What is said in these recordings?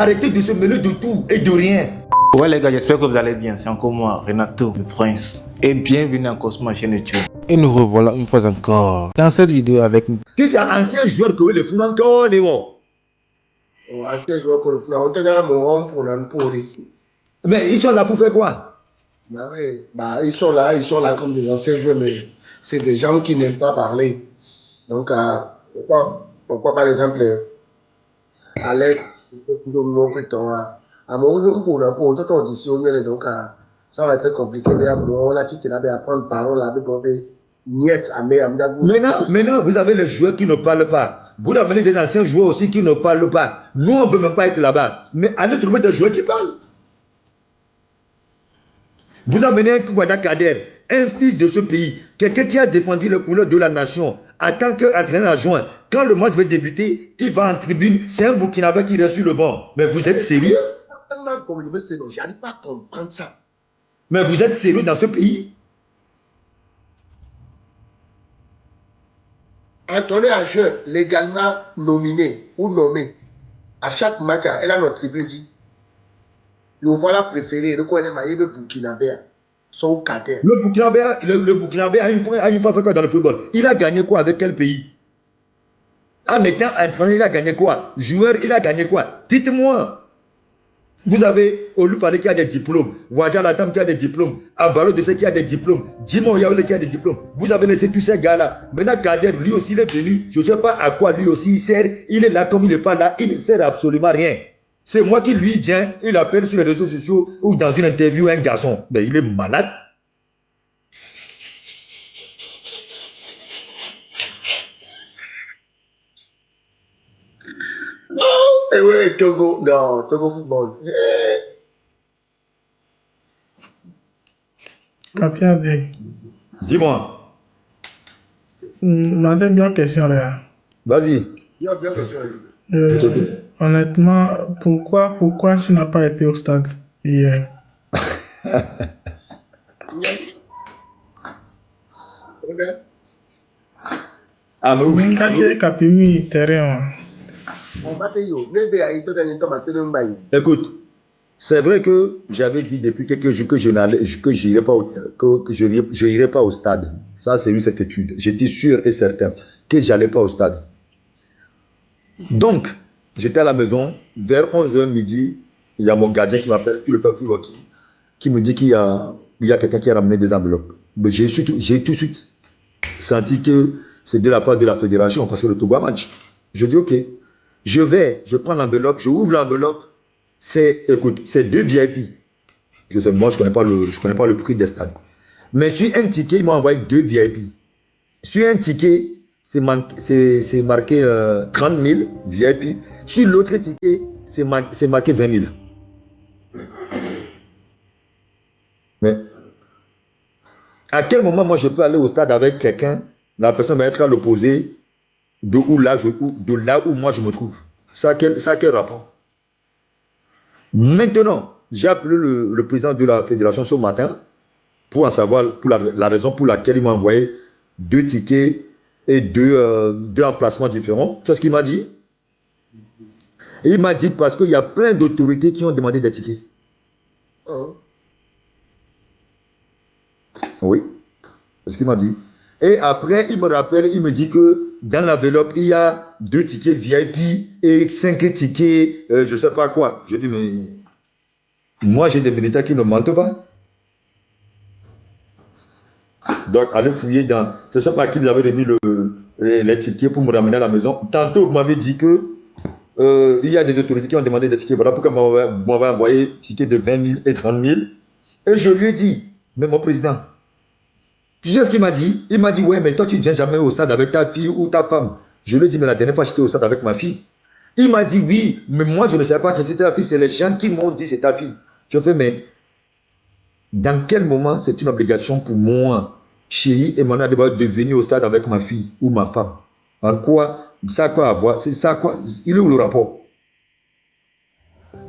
Arrêtez de se mêler de tout et de rien. Ouais les gars, j'espère que vous allez bien. C'est encore moi, Renato, le prince. Et bienvenue encore sur ma chaîne YouTube. Et nous revoilà une fois encore dans cette vidéo avec... Tu es un ancien joueur que le foot encore, Léo. Ancien joueur pour le foot, on te donne mon homme pour l'emporter. Mais ils sont là pour faire quoi? Bah oui, bah ils sont là comme des anciens joueurs, mais c'est des gens qui n'aiment pas parler. Donc, pourquoi par exemple, Alex, à mon pour l'emporter, on dit si on est donc, ça va être compliqué, mais on a dit qu'il avait à prendre parole avec Maintenant, vous avez les joueurs qui ne parlent pas. Vous avez des anciens joueurs aussi qui ne parlent pas. Nous, on ne veut même pas être là-bas. Mais allez trouver des joueurs qui parlent. Vous amenez un Kouada Kader, un fils de ce pays, quelqu'un qui a défendu les couleurs de la nation en tant qu'entraîneur adjoint. Quand le match va débuter, il va en tribune. C'est un Burkinabé qui reste sur le banc. Mais vous êtes sérieux? J'arrive pas à comprendre ça. Mais vous êtes sérieux dans ce pays? Anthony un joueur légalement nominé ou nommé à chaque match, elle a notre tribune dit le voilà préféré, le coin de maillot de Burkinabé, son cadre. Le Burkinabé a une fois fait quoi dans le football? Il a gagné quoi avec quel pays? En étant entraîneur, il a gagné quoi? Joueur, il a gagné quoi? Dites-moi. Vous avez Olufale qui a des diplômes, Wadja Latam qui a des diplômes, Abaro de qui a des diplômes, Jimon Yaoule qui a des diplômes. Vous avez laissé tous ces gars-là. Maintenant, Kader, lui aussi, il est venu. Je ne sais pas à quoi lui aussi il sert. Il est là comme il n'est pas là. Il ne sert absolument rien. C'est moi qui lui dis, il appelle sur les réseaux sociaux ou dans une interview un garçon. Mais il est malade. Eh ouais, Togo, non, Togo football. Capiade. Dis-moi. J'ai bien question là. Vas-y. Honnêtement, pourquoi tu n'as pas été au stade hier? Ah, mais oui. Quand tu es capimé, terrain. Écoute, c'est vrai que j'avais dit depuis quelques jours que je n'irais pas au stade. Ça, c'est une certitude. J'étais sûr et certain que je n'allais pas au stade. Donc, j'étais à la maison, vers 11h midi, il y a mon gardien qui m'appelle, qui me dit qu'il y a quelqu'un qui a ramené des enveloppes. J'ai tout de suite senti que c'est de la part de la fédération parce que le Togo a match. Je dis ok, je prends l'enveloppe, je ouvre l'enveloppe, écoute, c'est 2 VIP. Moi, je connais pas le prix des stades. Mais sur un ticket, ils m'ont envoyé 2 VIP. Sur un ticket, c'est marqué 30 000 VIP. Sur l'autre ticket, c'est marqué 20 000. Mais à quel moment moi je peux aller au stade avec quelqu'un, la personne va être à l'opposé de là où moi je me trouve? Ça a quel rapport? Maintenant, j'ai appelé le président de la fédération ce matin pour en savoir la raison pour laquelle il m'a envoyé 2 tickets et 2 emplacements différents. C'est ce qu'il m'a dit. Et il m'a dit parce qu'il y a plein d'autorités qui ont demandé des tickets. Oui, c'est ce qu'il m'a dit. Et après, il me rappelle, il me dit que dans l'enveloppe, il y a 2 tickets VIP et 5 tickets, je ne sais pas quoi. Je dis, mais moi, j'ai des militaires qui ne mentent pas. Donc, allez fouiller dans... Je ne sais pas qui vous avez remis les tickets pour me ramener à la maison. Tantôt, vous m'avez dit que il y a des autorités qui ont demandé des tickets. Voilà pourquoi vous m'avez envoyé tickets de 20 000 et 30 000. Et je lui ai dit, mais mon président, tu sais ce qu'il m'a dit? Il m'a dit, ouais, mais toi, tu ne viens jamais au stade avec ta fille ou ta femme. Je lui ai dit, mais la dernière fois, j'étais au stade avec ma fille. Il m'a dit, oui, mais moi, je ne savais pas que c'était ta fille. C'est les gens qui m'ont dit, c'est ta fille. Je fais, mais dans quel moment c'est une obligation pour moi, chérie, et mon adébat, de venir au stade avec ma fille ou ma femme? En quoi? Ça a quoi à voir? C'est ça quoi? Il est où le rapport?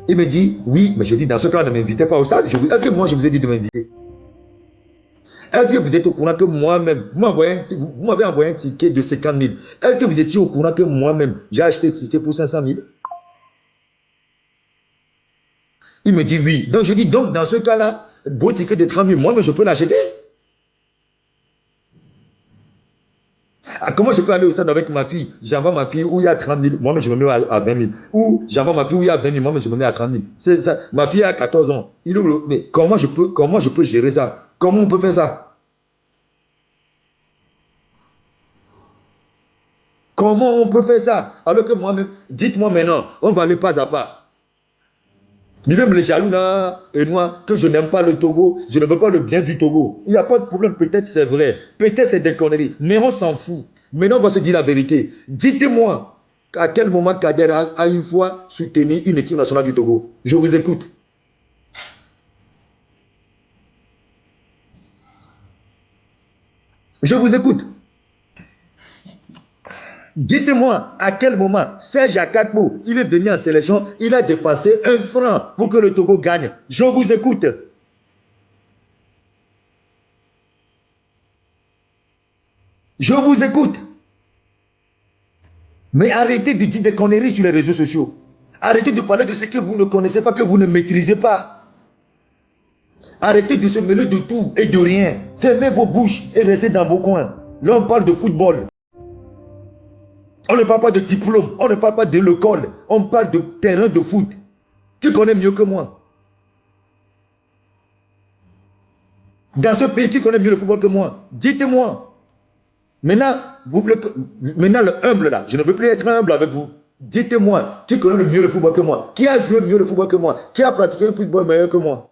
Il me dit, oui, mais je dis, dans ce cas, ne m'invitez pas au stade. Est-ce que moi, je vous ai dit de m'inviter? Est-ce que vous êtes au courant que moi-même, vous m'avez envoyé un ticket de 50 000. Est-ce que vous étiez au courant que moi-même, j'ai acheté le ticket pour 500 000? Il me dit oui. Donc je dis, donc dans ce cas-là, beau ticket de 30 000, moi, mais je peux l'acheter. Ah, comment je peux aller au stade avec ma fille? J'envoie ma fille où il y a 30 000, moi, mais je me mets à 20 000. Ou j'envoie ma fille où il y a 20 000, moi, mais je me mets à 30 000. C'est ça. Ma fille a 14 ans. Mais comment je peux gérer ça? Comment on peut faire ça? Comment on peut faire ça? Alors que moi-même, dites-moi maintenant, on va aller pas à pas. Ni même les jaloux là, et moi, que je n'aime pas le Togo, je ne veux pas le bien du Togo. Il n'y a pas de problème, peut-être c'est vrai, peut-être c'est des conneries, mais on s'en fout. Maintenant, on va se dire la vérité. Dites-moi, à quel moment Kader a une fois soutenu une équipe nationale du Togo? Je vous écoute. Je vous écoute. Dites-moi, à quel moment Serge Akakpo, il est venu en sélection, il a dépensé 1 franc pour que le Togo gagne. Je vous écoute. Je vous écoute. Mais arrêtez de dire des conneries sur les réseaux sociaux. Arrêtez de parler de ce que vous ne connaissez pas, que vous ne maîtrisez pas. Arrêtez de se mêler de tout et de rien. Fermez vos bouches et restez dans vos coins. Là, on parle de football. On ne parle pas de diplôme, on ne parle pas de l'école, on parle de terrain de foot. Tu connais mieux que moi. Dans ce pays, qui connaît mieux le football que moi? Dites-moi. Maintenant, maintenant le humble là, je ne veux plus être humble avec vous. Dites-moi, qui connaît mieux le football que moi? Qui a joué mieux le football que moi? Qui a pratiqué le football meilleur que moi?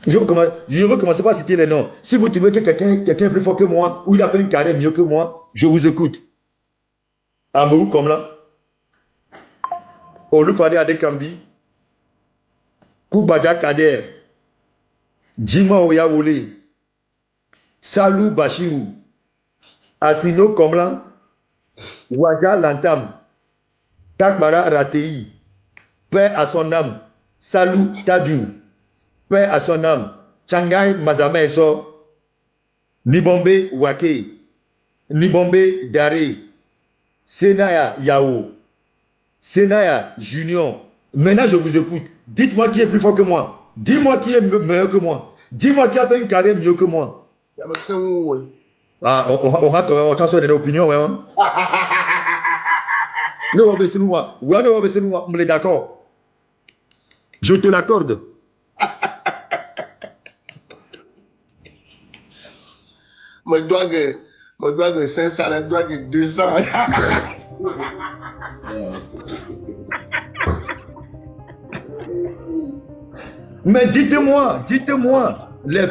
Je veux commencer par citer les noms. Si vous trouvez que quelqu'un est plus fort que moi, ou il a fait une carrière mieux que moi, je vous écoute. Amadou comme là. Olufade Adekambi. Koubadia Kader. Djima Oyawole. Salou Bachirou. Asino Komla. Waja Lantam. Takbara Ratei. Paix à son âme. Salou Tadiou. Paix à son âme. Changai Mazameso. Nibombe Wake. Nibombe Dare. Senaya Yao. Senaya Junior. Maintenant, je vous écoute. Dites-moi qui est plus fort que moi. Dis-moi qui est meilleur que moi. Dis-moi qui a fait une carrière mieux que moi. Ah, on a sur des opinions, ouais. Non, mais c'est nous. Ouais, non, mais c'est nous. On est d'accord. Je te l'accorde. Moi, je dois que 500, je dois que 200. Mais dites-moi, les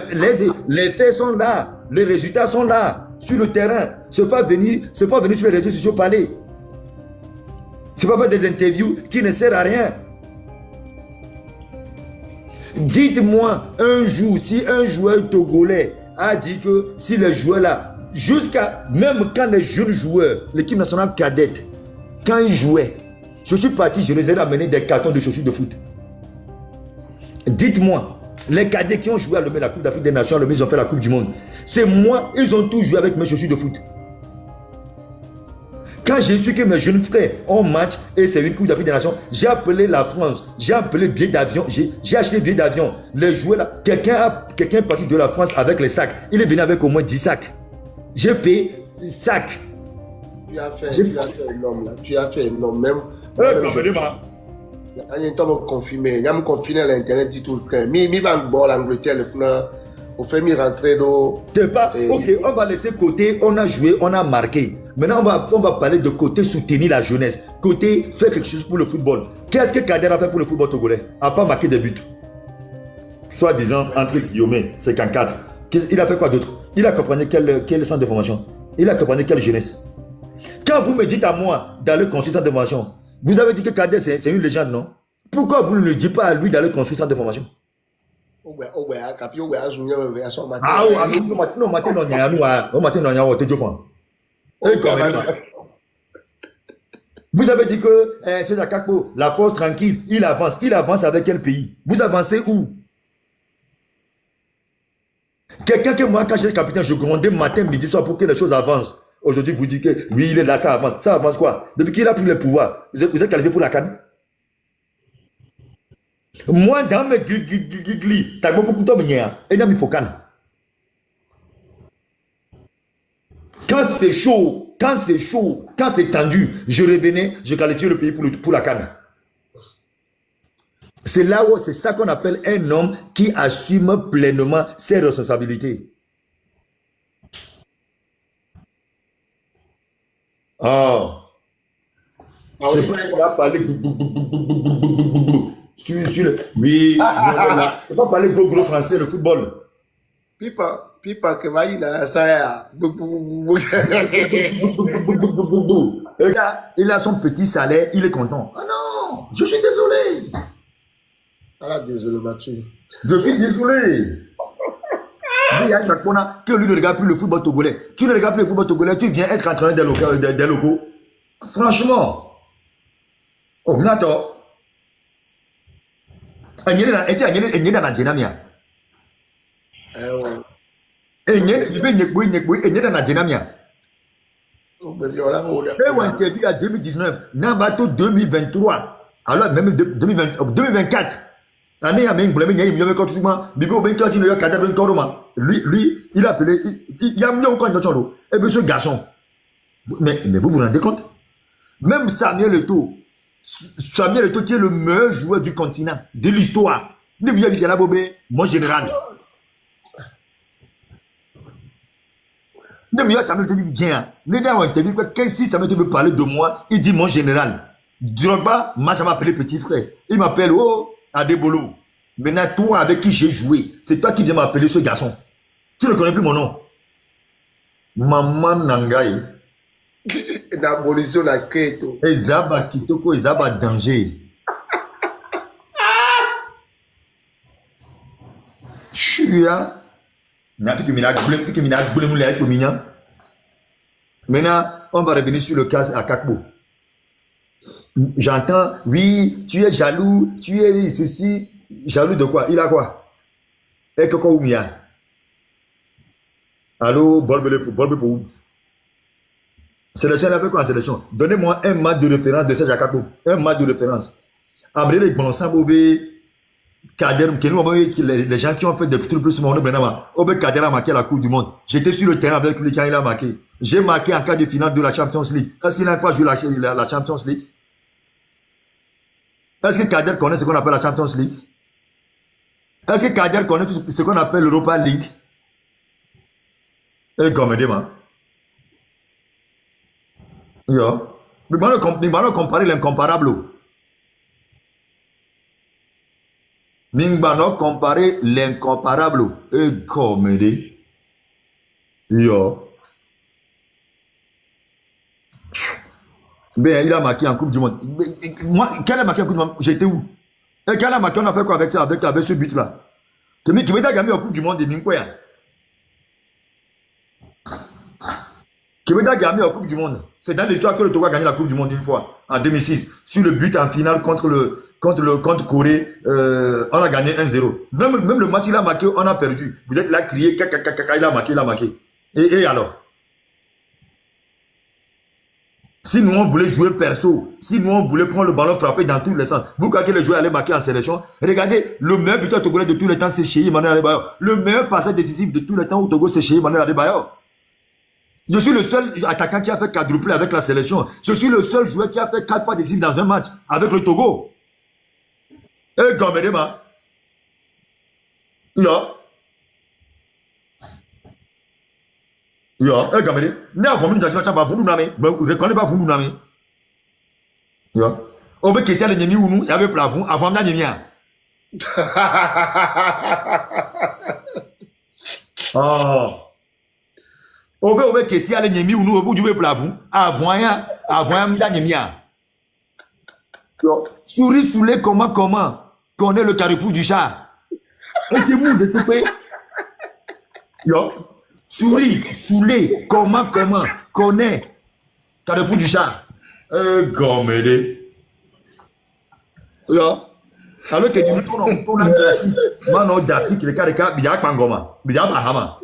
faits sont là, les résultats sont là, sur le terrain. C'est pas venir sur les réseaux sociaux parler. C'est pas faire des interviews qui ne servent à rien. Dites-moi un jour, si un joueur togolais a dit que si les joueurs là, même quand les jeunes joueurs, l'équipe nationale cadette, quand ils jouaient, je suis parti, je les ai ramenés des cartons de chaussures de foot. Dites-moi, les cadets qui ont joué à la Coupe d'Afrique des Nations, ils ont fait la Coupe du Monde. C'est moi, ils ont tous joué avec mes chaussures de foot. Quand j'ai su que mes jeunes frères ont match et c'est une Coupe d'Afrique des Nations, j'ai appelé la France, j'ai appelé billets d'avion, j'ai acheté billets d'avion. Les joueurs là, quelqu'un est parti de la France avec les sacs. Il est venu avec au moins 10 sacs. J'ai payé sacs. Tu as fait un homme là, tu as fait un homme même. Il me confirmer, il me confirmer à l'internet dit tout le temps. Mi va en l'Angleterre le final, on fait mi rentrer dans. C'est pas ok. On va laisser côté. On a joué, on a marqué. Maintenant on va parler de côté soutenir la jeunesse, côté faire quelque chose pour le football. Qu'est-ce que Kader a fait pour le football togolais? À part marquer des buts. Soit disant entre guillemets, 54. Il a fait quoi d'autre? Il a accompagné quel centre de formation? Il a accompagné quelle jeunesse? Quand vous me dites à moi d'aller construire centre de formation, vous avez dit que Kader c'est une légende, non? Pourquoi vous ne le dites pas à lui d'aller construire centre de formation? Vous avez dit que chez Akakpo, la force tranquille, il avance avec quel pays? Vous avancez où? Quelqu'un que moi, quand j'étais capitaine, je grondais matin, midi, soir pour que les choses avancent. Aujourd'hui, vous dites que oui, il est là, ça avance. Ça avance quoi? Depuis qu'il a pris le pouvoir, vous êtes qualifié pour la CAN? Moi, dans mes gli, t'as beaucoup de temps, et dans mes pocanes. Quand c'est chaud, quand c'est tendu, je revenais, je qualifiais le pays pour la canne. C'est là où c'est ça qu'on appelle un homme qui assume pleinement ses responsabilités. Oh. C'est pas qu'il a parlé. Oui, c'est pas parler gros français, le football. Pipa que va il a ça. Il a son petit salaire, il est content. Ah non, je suis désolé. Ah, désolé, Mathieu. Je suis désolé. Il y a une Makona que lui ne regarde plus le football togolais. Tu ne regardes plus le football togolais, tu viens être entraîneur des locaux. Franchement. Oh, Nato. Il y a un dynamia. Il y a un dynamia. Et on interview à 2019, Nambato 2023, alors même 2024. Année à même problème, il y a un consultant, Bibo Ben Kati, il y a cadre Ben Koroma. Lui, il a appelé, il y a un million de gens. Et bien ce garçon, mais vous vous rendez compte? Même Samuel Eto'o qui est le meilleur joueur du continent, de l'histoire, ne me dit pas Bobé, mon général. Ne me dit pas Samuel Eto'o dit bien. Ne dit pas interview que si Samuel Eto'o veut parler de moi, il dit mon général. Drogba, moi ça m'appelle petit frère. Il m'appelle Adebolo. Maintenant, toi avec qui j'ai joué, c'est toi qui viens m'appeler ce garçon. Tu ne connais plus mon nom. Maman Nangaï. L'abolition la Keto. Ezaba Kitoko, Ezaba danger. Chia. Maintenant, on va revenir sur le cas à Kakbo. J'entends, oui, tu es jaloux, tu es ceci. Jaloux de quoi? Il a quoi? Et Koko Oumia. Allô, Bolbe pour sélection, il a fait quoi en sélection? Donnez-moi un match de référence de Serge Akako. Un match de référence. Après les bons Bobé, Kader, les gens qui ont fait des trucs plus mon nom, Obé Kader a marqué la Coupe du Monde. J'étais sur le terrain avec lui quand il a marqué. J'ai marqué en cas de finale de la Champions League. Est-ce qu'il a pas joué la Champions League? Est-ce que Kader connaît ce qu'on appelle la Champions League? Est-ce que Kader connaît ce qu'on appelle l'Europa League? Et comme demain. Yo. Mais maintenant comparer l'incomparable. Maintenant comparer l'incomparable. Et comme yo. Ben, il a marqué en Coupe du Monde. Moi, quel a marqué en Coupe du Monde? J'étais où? Et quel a marqué, on a fait quoi avec ça, avec ce but-là? Qui veut dire gagner en Coupe du Monde de Ninkoya? Qui veut dire gagner en Coupe du Monde? C'est dans l'histoire que le Togo a gagné la Coupe du Monde une fois, en 2006. Sur le but en finale contre Corée, on a gagné 1-0. Même le match, il a marqué, on a perdu. Vous êtes là, crié, il a marqué. Et alors? Si nous on voulait jouer perso, si nous on voulait prendre le ballon frappé dans tous les sens, vous croyez que le joueur allait marquer en sélection? Regardez, le meilleur buteur togolais de tous les temps, c'est Cheyi Emmanuel Adebayor. Le meilleur passeur décisif de tous les temps au Togo, c'est Cheyi Emmanuel Adebayor. Je suis le seul attaquant qui a fait quadruplé avec la sélection. Je suis le seul joueur qui a fait 4 fois décisif dans un match avec le Togo. Et Gomedema. Yo. Yo, et Gomedema. Ne a voulu nous dire, vous nous n'avez pas, vous ne reconnaissez pas, vous nous n'avez. Yo. On veut que ça, les ou nous, il y avait plafond avant de gagner. Oh. On veut que si elle est ou nous, vous jouez plafond, avant de gagner. Souris soulé comment, connaît le carrefour du chat. Et t'es mou de tout pays. Yo. Souris soulé comment, connaît carrefour du chat. Gommé. Yo. Alors que nous tournons un classique. Maintenant, d'après que le caractère, il y a Pangoma, il y a Bahama.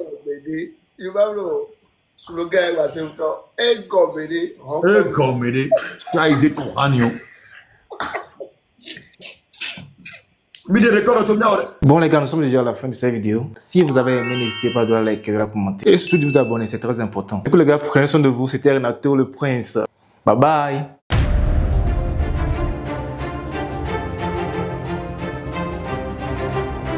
Sous le gars, il va se faire un gommé. Un gommé. Ça, ils étaient compagnons. Mais des records autour de Bon les gars, nous sommes déjà à la fin de cette vidéo. Si vous avez aimé, n'hésitez pas à liker, à commenter. Et surtout de vous abonner, c'est très important. Et que les gars, prenez soin de vous. C'était Renato le Prince. Bye bye.